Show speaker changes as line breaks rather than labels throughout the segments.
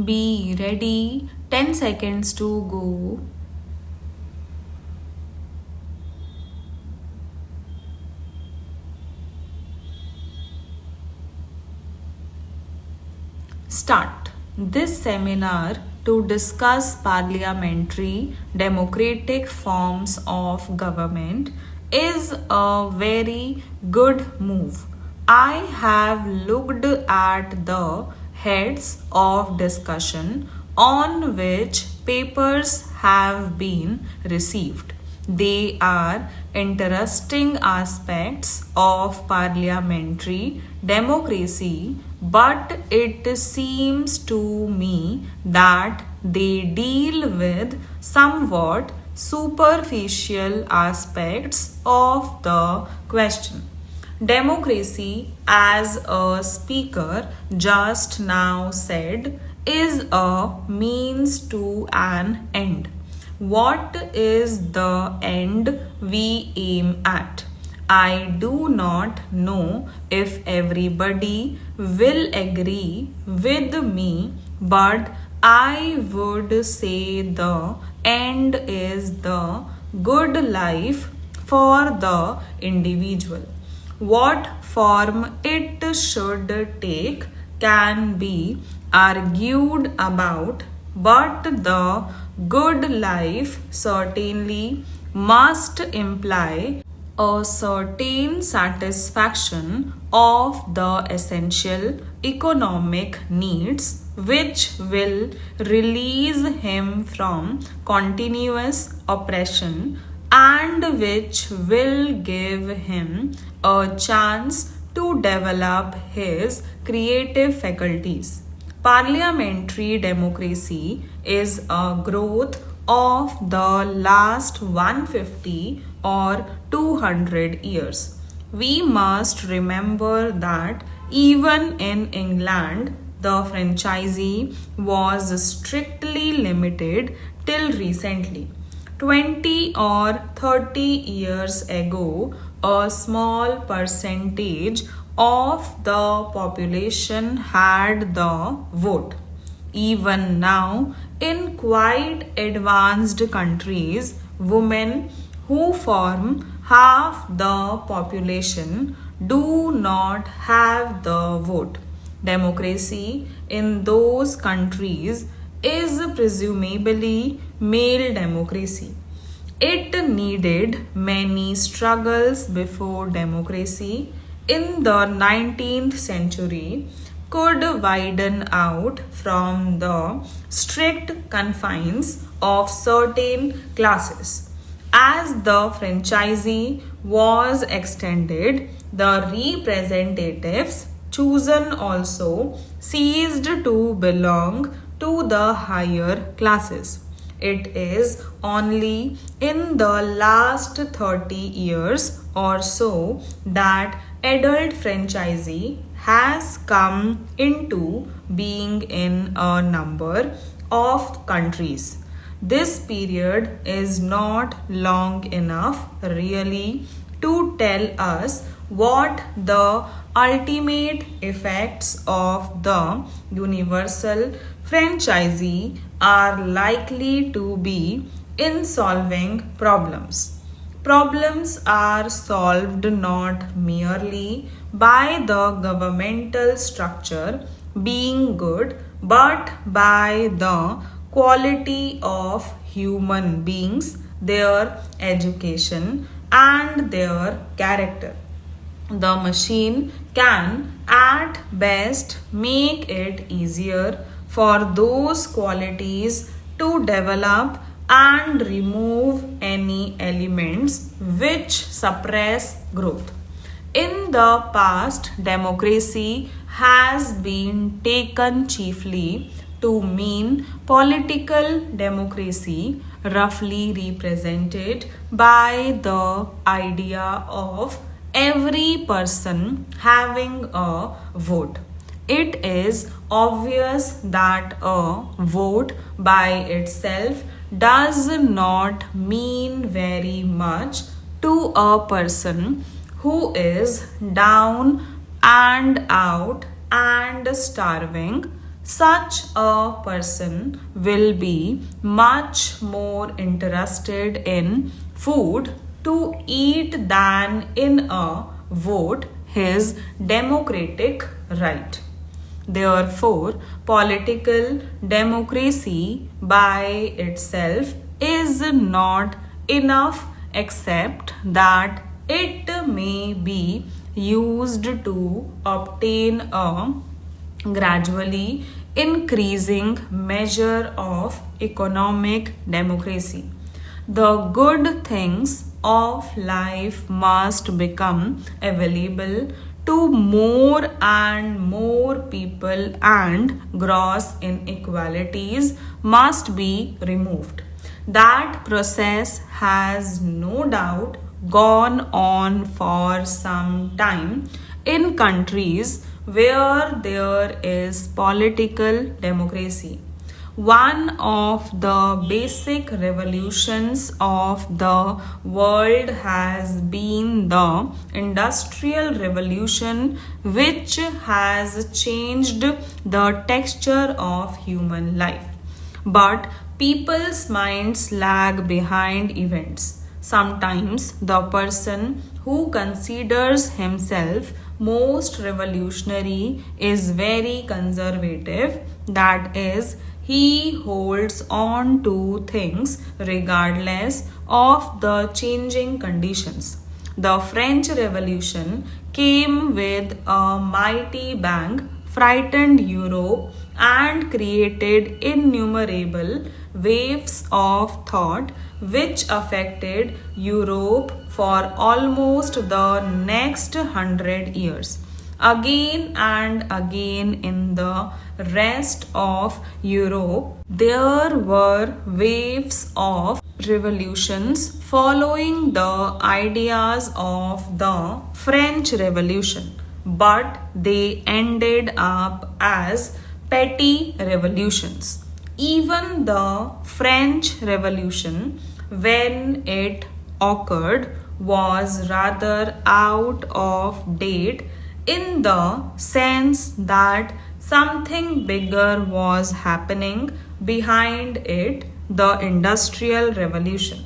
Be ready. 10 seconds to go. Start. This seminar to discuss parliamentary democratic forms of government is a very good move. I have looked at the heads of discussion on which papers have been received. They are interesting aspects of parliamentary democracy, but it seems to me that they deal with somewhat superficial aspects of the question. Democracy, as a speaker just now said, is a means to an end. What is the end we aim at? I do not know if everybody will agree with me, but I would say the end is the good life for the individual. What form it should take can be argued about, but the good life certainly must imply a certain satisfaction of the essential economic needs which will release him from continuous oppression and which will give him a chance to develop his creative faculties. Parliamentary democracy is a growth of the last 150 or 200 years. We must remember that even in England, the franchisee was strictly limited till recently. 20 or 30 years ago, a small percentage of the population had the vote. Even now, in quite advanced countries, women who form half the population do not have the vote. Democracy in those countries is presumably male democracy. It needed many struggles before democracy in the 19th century could widen out from the strict confines of certain classes. As the franchisee was extended, the representatives chosen also ceased to belong to the higher classes. It is only in the last 30 years or so that adult franchisee has come into being in a number of countries. This period is not long enough really to tell us what the ultimate effects of the universal franchisee are likely to be in solving problems. Problems are solved not merely by the governmental structure being good, but by the quality of human beings, their education, and their character. The machine can at best make it easier for those qualities to develop and remove any elements which suppress growth. In the past, democracy has been taken chiefly to mean political democracy, roughly represented by the idea of every person having a vote. It is obvious that a vote by itself does not mean very much to a person who is down and out and starving. such a person will be much more interested in food to eat than in a vote his democratic right. Therefore, political democracy by itself is not enough except that it may be used to obtain a gradually increasing measure of economic democracy. The good things of life must become available to more and more people, and gross inequalities must be removed. That process has no doubt gone on for some time in countries where there is political democracy. One of the basic revolutions of the world has been the Industrial Revolution, which has changed the texture of human life. But people's minds lag behind events. Sometimes the person who considers himself most revolutionary is very conservative, that is, he holds on to things regardless of the changing conditions. The French Revolution came with a mighty bang, frightened Europe, and created innumerable waves of thought which affected Europe for almost the next 100 years. Again and again in the rest of Europe, there were waves of revolutions following the ideas of the French Revolution, but they ended up as petty revolutions. Even the French Revolution, when it occurred, was rather out of date in the sense that something bigger was happening behind it, the Industrial Revolution.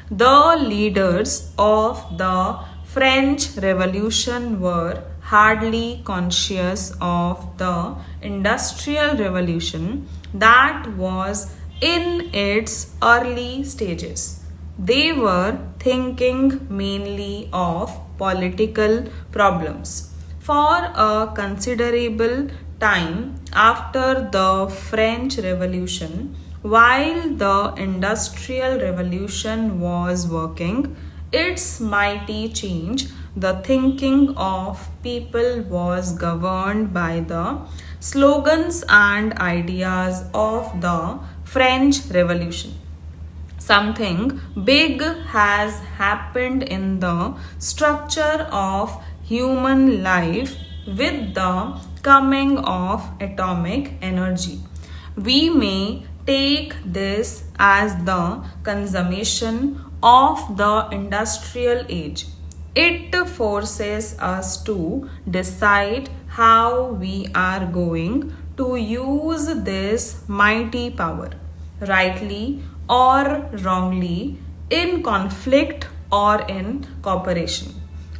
The leaders of the French Revolution were hardly conscious of the Industrial Revolution that was in its early stages. They were thinking mainly of political problems. For a considerable time after the French Revolution, while the Industrial Revolution was working its mighty change, the thinking of people was governed by the slogans and ideas of the French Revolution. Something big has happened in the structure of human life with the coming of atomic energy. We may take this as the consummation of the industrial age. It forces us to decide how we are going to use this mighty power, rightly or wrongly, in conflict or in cooperation.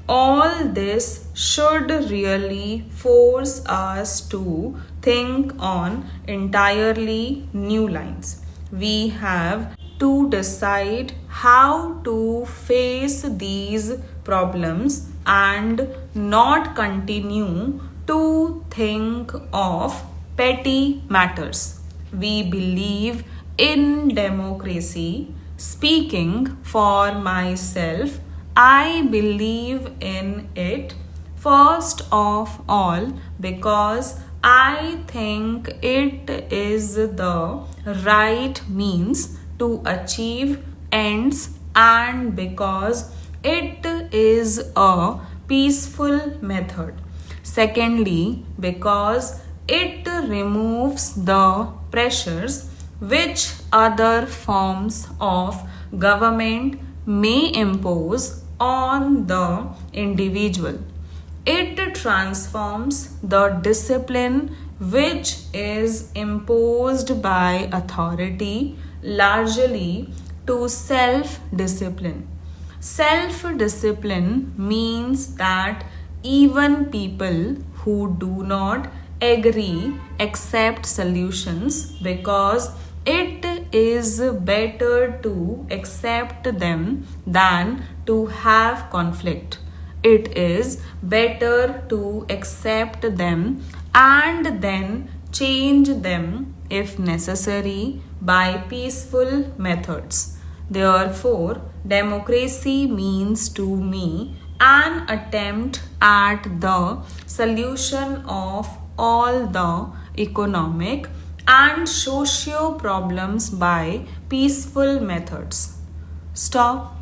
All this should really force us to think on entirely new lines. We have to decide how to face these problems and not continue to think of petty matters. We believe in democracy. Speaking for myself, I believe in it first of all because I think it is the right means to achieve ends and because it is a peaceful method. Secondly, because it removes the pressures which other forms of government may impose on the individual. It transforms the discipline which is imposed by authority largely to self discipline. Self discipline means that even people who do not agree accept solutions because it is better to accept them than to have conflict. It is better to accept them and then change them if necessary by peaceful methods. Therefore, democracy means to me an attempt at the solution of all the economic and socio problems by peaceful methods. Stop.